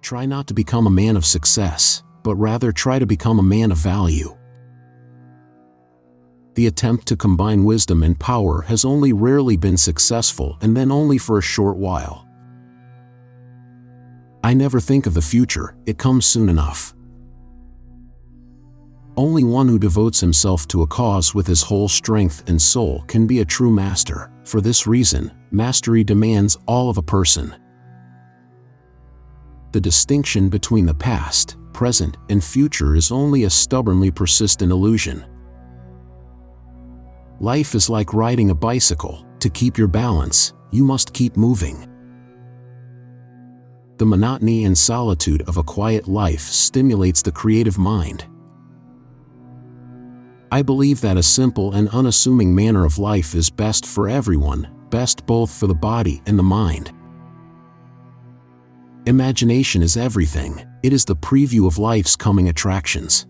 Try not to become a man of success, but rather try to become a man of value. The attempt to combine wisdom and power has only rarely been successful, and then only for a short while. I never think of the future, it comes soon enough. Only one who devotes himself to a cause with his whole strength and soul can be a true master. For this reason, mastery demands all of a person. The distinction between the past, present, and future is only a stubbornly persistent illusion. Life is like riding a bicycle. To keep your balance, you must keep moving. The monotony and solitude of a quiet life stimulates the creative mind. I believe that a simple and unassuming manner of life is best for everyone, best both for the body and the mind. Imagination is everything. It is the preview of life's coming attractions.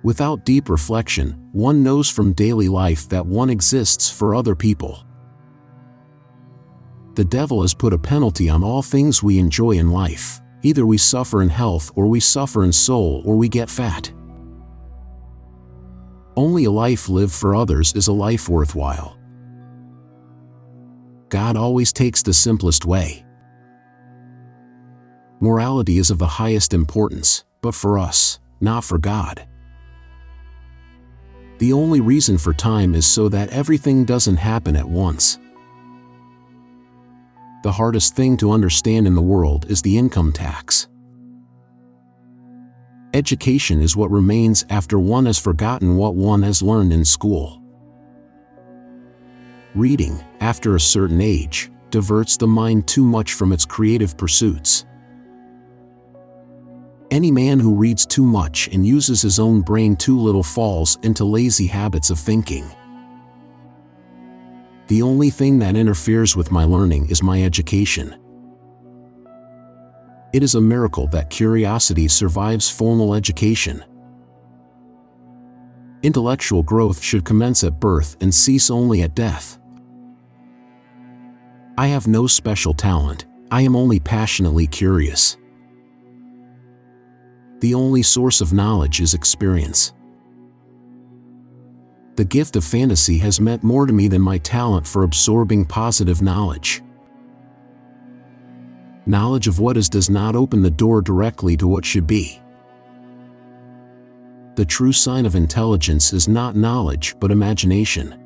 Without deep reflection, one knows from daily life that one exists for other people. The devil has put a penalty on all things we enjoy in life. Either we suffer in health, or we suffer in soul, or we get fat. Only a life lived for others is a life worthwhile. God always takes the simplest way. Morality is of the highest importance, but for us, not for God. The only reason for time is so that everything doesn't happen at once. The hardest thing to understand in the world is the income tax. Education is what remains after one has forgotten what one has learned in school. Reading, after a certain age, diverts the mind too much from its creative pursuits. Any man who reads too much and uses his own brain too little falls into lazy habits of thinking. The only thing that interferes with my learning is my education. It is a miracle that curiosity survives formal education. Intellectual growth should commence at birth and cease only at death. I have no special talent. I am only passionately curious. The only source of knowledge is experience. The gift of fantasy has meant more to me than my talent for absorbing positive knowledge. Knowledge of what is does not open the door directly to what should be. The true sign of intelligence is not knowledge but imagination.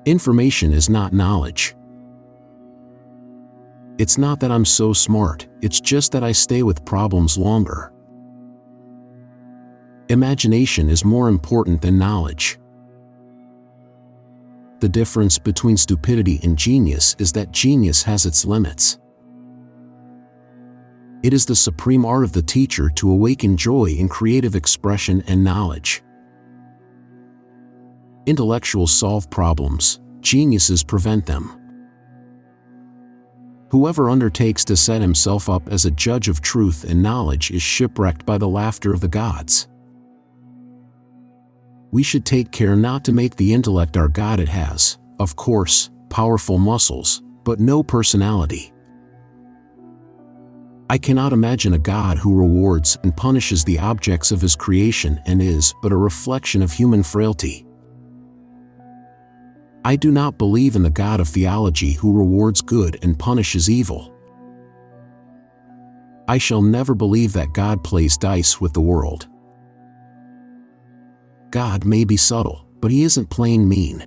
Information is not knowledge. It's not that I'm so smart, it's just that I stay with problems longer. Imagination is more important than knowledge. The difference between stupidity and genius is that genius has its limits. It is the supreme art of the teacher to awaken joy in creative expression and knowledge. Intellectuals solve problems, geniuses prevent them. Whoever undertakes to set himself up as a judge of truth and knowledge is shipwrecked by the laughter of the gods. We should take care not to make the intellect our god. It has, of course, powerful muscles, but no personality. I cannot imagine a god who rewards and punishes the objects of his creation and is but a reflection of human frailty. I do not believe in the God of theology who rewards good and punishes evil. I shall never believe that God plays dice with the world. God may be subtle, but he isn't plain mean.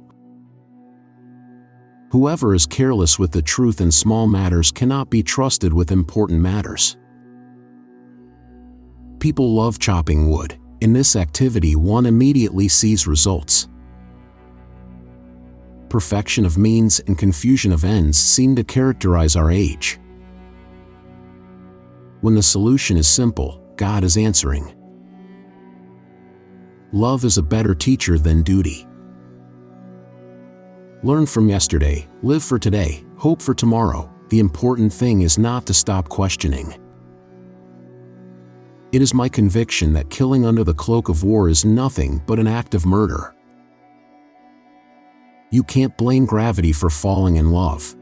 Whoever is careless with the truth in small matters cannot be trusted with important matters. People love chopping wood. In this activity one immediately sees results. Perfection of means and confusion of ends seem to characterize our age. When the solution is simple, God is answering. Love is a better teacher than duty. Learn from yesterday, live for today, hope for tomorrow. The important thing is not to stop questioning. It is my conviction that killing under the cloak of war is nothing but an act of murder. You can't blame gravity for falling in love.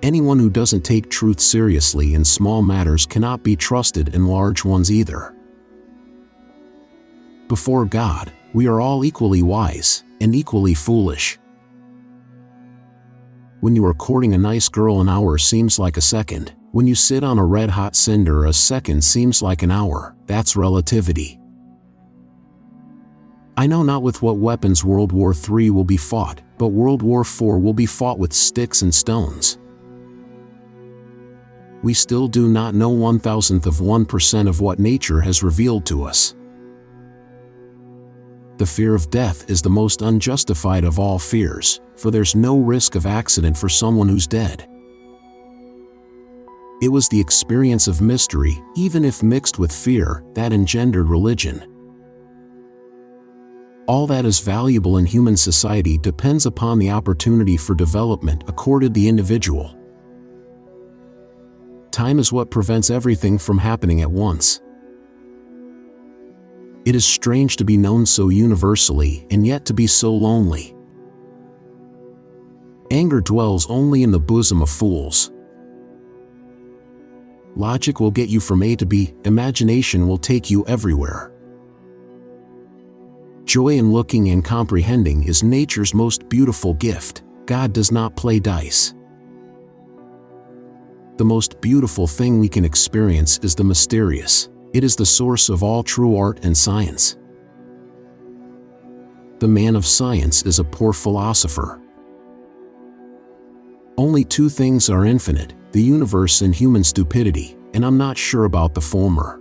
Anyone who doesn't take truth seriously in small matters cannot be trusted in large ones either. Before God, we are all equally wise and equally foolish. When you are courting a nice girl, an hour seems like a second. When you sit on a red-hot cinder, a second seems like an hour. That's relativity. I know not with what weapons World War III will be fought, but World War IV will be fought with sticks and stones. We still do not know 1,000% of what nature has revealed to us. The fear of death is the most unjustified of all fears, for there's no risk of accident for someone who's dead. It was the experience of mystery, even if mixed with fear, that engendered religion. All that is valuable in human society depends upon the opportunity for development accorded the individual. Time is what prevents everything from happening at once. It is strange to be known so universally and yet to be so lonely. Anger dwells only in the bosom of fools. Logic will get you from A to B, imagination will take you everywhere. Joy in looking and comprehending is nature's most beautiful gift. God does not play dice. The most beautiful thing we can experience is the mysterious. It is the source of all true art and science. The man of science is a poor philosopher. Only two things are infinite, the universe and human stupidity, and I'm not sure about the former.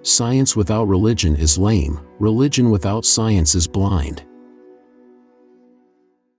Science without religion is lame, religion without science is blind.